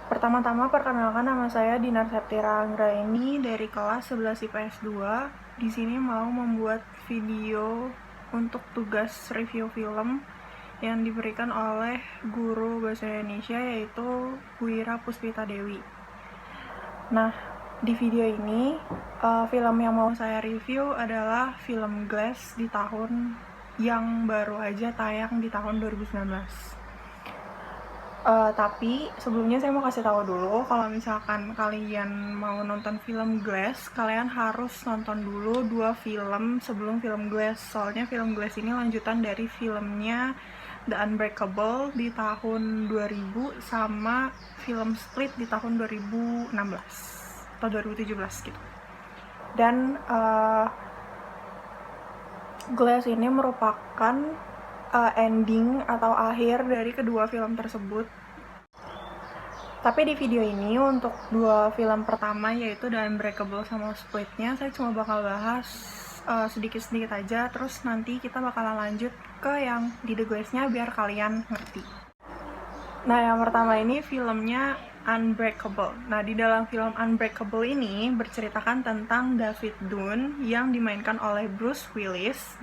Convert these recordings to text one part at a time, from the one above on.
Pertama-tama perkenalkan, nama saya Dinar Septira Anggraini dari kelas 11 IPS 2. Di sini mau membuat video untuk tugas review film yang diberikan oleh guru bahasa Indonesia, yaitu Bu Ira Puspita Dewi. Nah, di video ini film yang mau saya review adalah film Glass di tahun yang baru aja tayang di tahun 2019. Tapi sebelumnya saya mau kasih tahu dulu, kalau misalkan kalian mau nonton film Glass, kalian harus nonton dulu 2 film sebelum film Glass. Soalnya film Glass ini lanjutan dari filmnya The Unbreakable di tahun 2000 sama film Split di tahun 2016 atau 2017 gitu. Dan Glass ini merupakan ending atau akhir dari kedua film tersebut. Tapi di video ini untuk 2 film pertama, yaitu The Unbreakable sama Split-nya, saya cuma bakal bahas sedikit-sedikit aja, terus nanti kita bakalan lanjut ke yang di The Glass-nya biar kalian ngerti. Nah, yang pertama ini filmnya Unbreakable. Nah, di dalam film Unbreakable ini berceritakan tentang David Dunn yang dimainkan oleh Bruce Willis.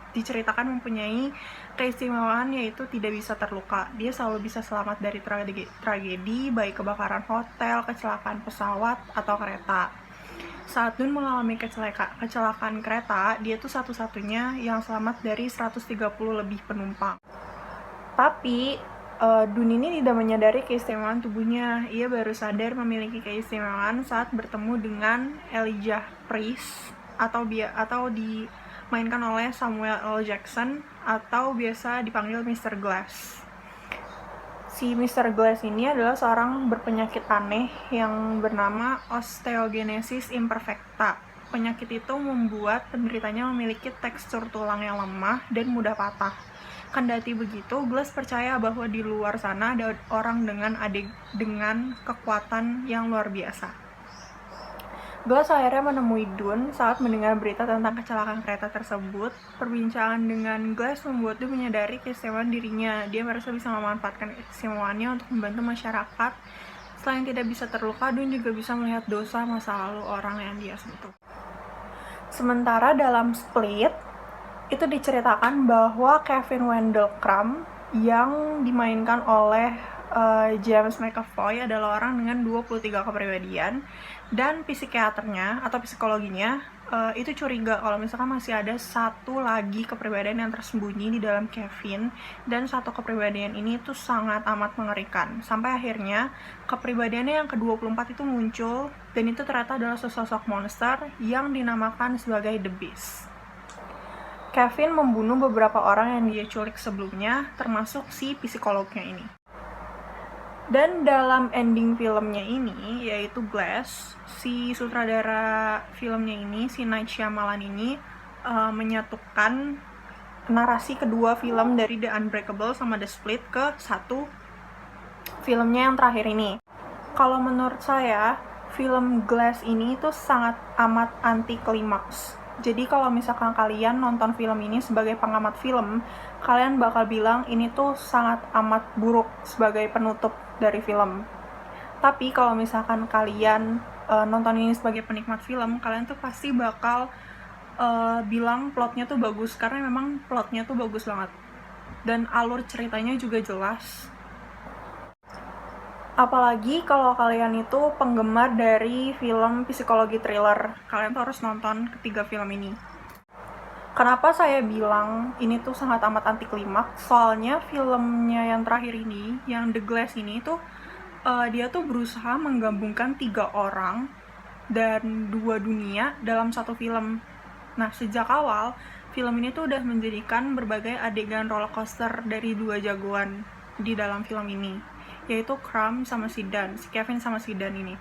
Diceritakan mempunyai keistimewaan, yaitu tidak bisa terluka. Dia selalu bisa selamat dari tragedi, baik kebakaran hotel, kecelakaan pesawat, atau kereta. Saat Dunn mengalami kecelakaan kereta, dia tuh satu-satunya yang selamat dari 130 lebih penumpang. Tapi Dunn ini tidak menyadari keistimewaan tubuhnya. Ia baru sadar memiliki keistimewaan saat bertemu dengan Elijah Priest atau dimainkan oleh Samuel L. Jackson atau biasa dipanggil Mr. Glass. Si Mr. Glass ini adalah seorang berpenyakit aneh yang bernama osteogenesis imperfecta. Penyakit itu membuat penderitanya memiliki tekstur tulang yang lemah dan mudah patah. Kendati begitu, Glass percaya bahwa di luar sana ada orang dengan kekuatan yang luar biasa. Glass akhirnya menemui Dunn saat mendengar berita tentang kecelakaan kereta tersebut. Perbincangan dengan Glass membuat Dunn menyadari keistimewaan dirinya. Dia merasa bisa memanfaatkan keistimewaannya untuk membantu masyarakat. Selain tidak bisa terluka, Dunn juga bisa melihat dosa masa lalu orang yang dia sentuh. Sementara dalam Split, itu diceritakan bahwa Kevin Wendell Crumb yang dimainkan oleh James McAvoy adalah orang dengan 23 kepribadian, dan psikiaternya atau psikologinya itu curiga kalau misalkan masih ada satu lagi kepribadian yang tersembunyi di dalam Kevin, dan satu kepribadian ini tuh sangat amat mengerikan. Sampai akhirnya kepribadiannya yang ke-24 itu muncul, dan itu ternyata adalah sesosok monster yang dinamakan sebagai The Beast. Kevin membunuh beberapa orang yang dia culik sebelumnya, termasuk si psikolognya ini. Dan dalam ending filmnya ini, yaitu Glass, si sutradara filmnya ini, si Night Shyamalan ini, menyatukan narasi kedua film dari The Unbreakable sama The Split ke satu filmnya yang terakhir ini. Kalau menurut saya, film Glass ini tuh sangat amat anti klimaks. Jadi kalau misalkan kalian nonton film ini sebagai pengamat film, kalian bakal bilang ini tuh sangat amat buruk sebagai penutup dari film. Tapi kalau misalkan kalian nonton ini sebagai penikmat film, kalian tuh pasti bakal bilang plotnya tuh bagus, karena memang plotnya tuh bagus banget. Dan alur ceritanya juga jelas. Apalagi kalau kalian itu penggemar dari film psikologi thriller, kalian tuh harus nonton ketiga film ini. Kenapa saya bilang ini tuh sangat amat anti klimaks? Soalnya filmnya yang terakhir ini, yang The Glass ini tuh dia tuh berusaha menggabungkan 3 orang dan 2 dunia dalam satu film. Nah, sejak awal film ini tuh udah menjadikan berbagai adegan roller coaster dari 2 jagoan di dalam film ini, yaitu Crumb sama si Kevin sama si Dan ini.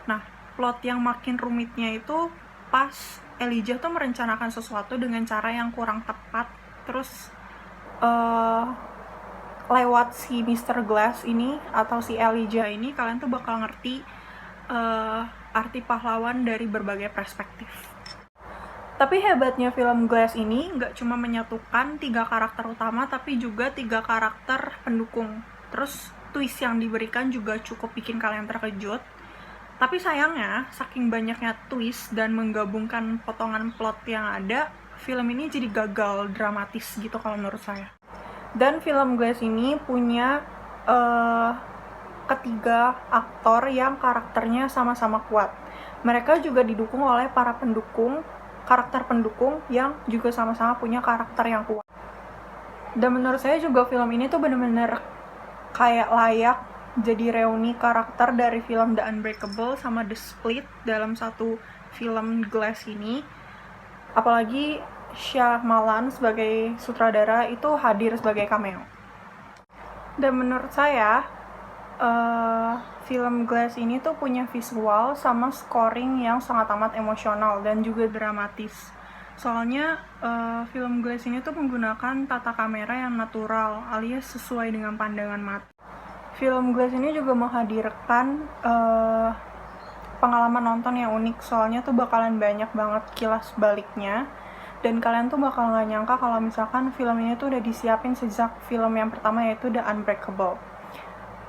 Nah, plot yang makin rumitnya itu pas Elijah tuh merencanakan sesuatu dengan cara yang kurang tepat, terus lewat si Mr. Glass ini atau si Elijah ini, kalian tuh bakal ngerti arti pahlawan dari berbagai perspektif. Tapi hebatnya film Glass ini nggak cuma menyatukan 3 karakter utama, tapi juga 3 karakter pendukung. Terus twist yang diberikan juga cukup bikin kalian terkejut. Tapi sayangnya, saking banyaknya twist dan menggabungkan potongan plot yang ada, film ini jadi gagal dramatis gitu kalau menurut saya. Dan film Glass ini punya ketiga aktor yang karakternya sama-sama kuat. Mereka juga didukung oleh para karakter pendukung yang juga sama-sama punya karakter yang kuat. Dan menurut saya juga film ini tuh bener-bener kayak layak jadi reuni karakter dari film The Unbreakable sama The Split dalam satu film Glass ini. Apalagi Shyamalan sebagai sutradara itu hadir sebagai cameo. Dan menurut saya film Glass ini tuh punya visual sama scoring yang sangat amat emosional dan juga dramatis. Soalnya film Glass ini tuh menggunakan tata kamera yang natural alias sesuai dengan pandangan mata. Film Glass ini juga menghadirkan pengalaman nonton yang unik, soalnya tuh bakalan banyak banget kilas baliknya dan kalian tuh bakal gak nyangka kalau misalkan film ini tuh udah disiapin sejak film yang pertama yaitu The Unbreakable.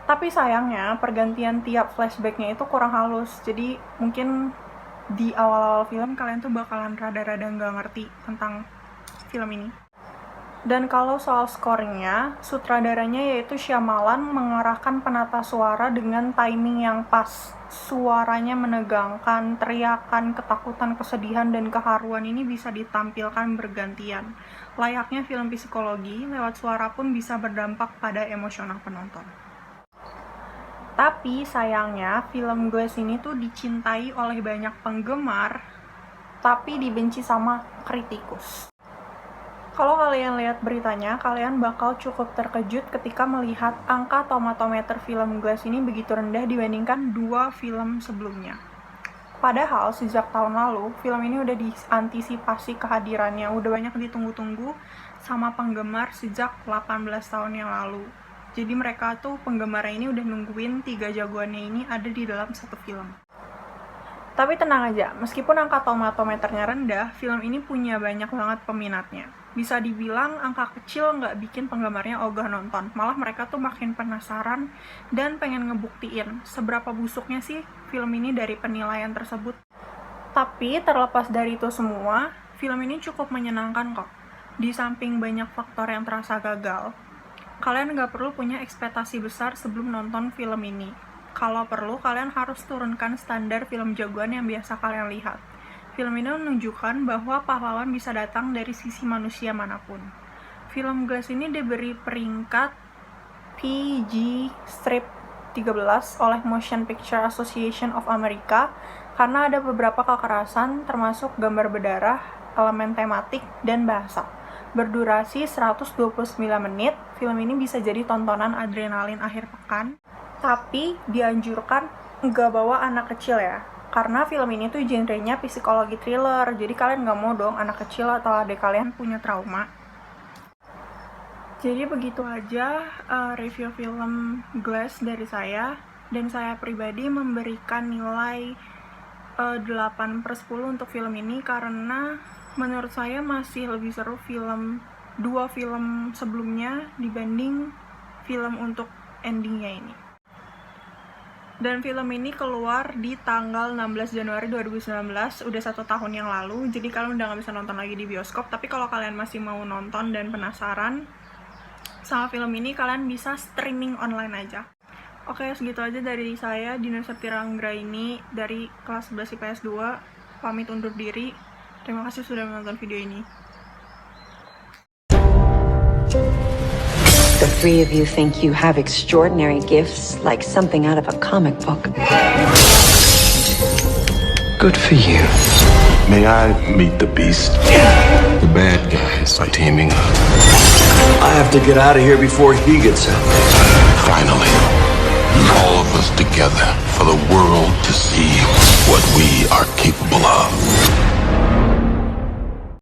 Tapi sayangnya pergantian tiap flashbacknya itu kurang halus, jadi mungkin di awal-awal film kalian tuh bakalan rada-rada nggak ngerti tentang film ini. Dan kalau soal scoringnya, sutradaranya yaitu Shyamalan mengarahkan penata suara dengan timing yang pas. Suaranya menegangkan, teriakan, ketakutan, kesedihan, dan keharuan ini bisa ditampilkan bergantian. Layaknya film psikologi, lewat suara pun bisa berdampak pada emosional penonton. Tapi sayangnya film Glass ini tuh dicintai oleh banyak penggemar, tapi dibenci sama kritikus. Kalau kalian lihat beritanya, kalian bakal cukup terkejut ketika melihat angka tomatometer film Glass ini begitu rendah dibandingkan 2 film sebelumnya. Padahal sejak tahun lalu, film ini udah diantisipasi kehadirannya, udah banyak ditunggu-tunggu sama penggemar sejak 18 tahun yang lalu. Jadi mereka tuh penggemarnya ini udah nungguin 3 jagoannya ini ada di dalam satu film. Tapi tenang aja, meskipun angka tomatometernya rendah, film ini punya banyak banget peminatnya. Bisa dibilang angka kecil nggak bikin penggemarnya ogah nonton, malah mereka tuh makin penasaran dan pengen ngebuktiin seberapa busuknya sih film ini dari penilaian tersebut. Tapi terlepas dari itu semua, film ini cukup menyenangkan kok. Di samping banyak faktor yang terasa gagal, kalian nggak perlu punya ekspektasi besar sebelum nonton film ini. Kalau perlu, kalian harus turunkan standar film jagoan yang biasa kalian lihat. Film ini menunjukkan bahwa pahlawan bisa datang dari sisi manusia manapun. Film Glass ini diberi peringkat PG-13 oleh Motion Picture Association of America karena ada beberapa kekerasan termasuk gambar berdarah, elemen tematik, dan bahasa. Berdurasi 129 menit, film ini bisa jadi tontonan adrenalin akhir pekan, tapi dianjurkan nggak bawa anak kecil ya. Karena film ini tuh genrenya psikologi thriller, jadi kalian nggak mau dong anak kecil atau adik kalian punya trauma. Jadi begitu aja review film Glass dari saya, dan saya pribadi memberikan nilai 8/10 untuk film ini karena menurut saya masih lebih seru 2 film sebelumnya dibanding film untuk endingnya ini. Dan film ini keluar di tanggal 16 Januari 2019, udah 1 tahun yang lalu, jadi kalian udah gak bisa nonton lagi di bioskop. Tapi kalau kalian masih mau nonton dan penasaran sama film ini, kalian bisa streaming online aja. Oke, segitu aja dari saya, Dina Septiranggra ini dari kelas 11 IPS 2, pamit undur diri. Terima kasih sudah menonton video ini. The three of you think you have extraordinary gifts, like something out of a comic book. Good for you. May I meet the beast? The bad guys are teaming up. I have to get out of here before he gets out. Finally, all of us together for the world to see what we are capable of.